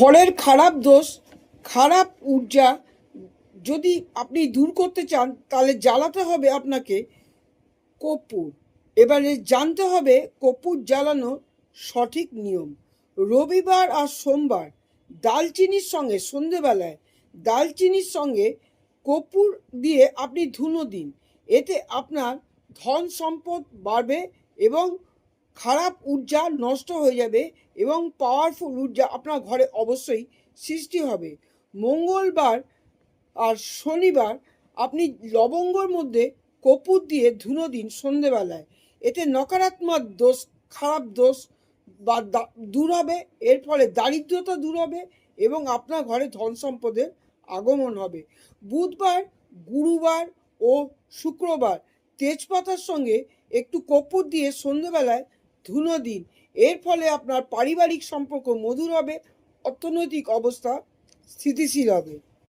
ঘরের খারাপ দোষ, খারাপ ঊর্জা যদি আপনি দূর করতে চান তাহলে জ্বালাতে হবে আপনাকে কর্পূর। এবারে জানতে হবে কর্পূর জ্বালানোর সঠিক নিয়ম। রবিবার আর সোমবার দালচিনির সঙ্গে সন্ধেবেলায় দালচিনির সঙ্গে কর্পূর দিয়ে আপনি ধুনো দিন। এতে আপনার ধন সম্পদ বাড়বে এবং খারাপ ঊর্জা নষ্ট হয়ে যাবে এবং পাওয়ারফুল ঊর্জা আপনার ঘরে অবশ্যই সৃষ্টি হবে। মঙ্গলবার আর শনিবার আপনি লবঙ্গর মধ্যে কর্পূর দিয়ে ধুনো দিন সন্ধেবেলায়। এতে নকারাত্মক দোষ, খারাপ দোষ বা দূর হবে। এর ফলে দারিদ্রতা দূর হবে এবং আপনার ঘরে ধন সম্পদের আগমন হবে। বুধবার, গুরুবার ও শুক্রবার তেজপাতার সঙ্গে একটু কর্পূর দিয়ে সন্ধেবেলায় ধুনো দিন। এর ফলে আপনার পারিবারিক সম্পর্ক মধুর হবে, অর্থনৈতিক অবস্থা স্থিতিশীল হবে।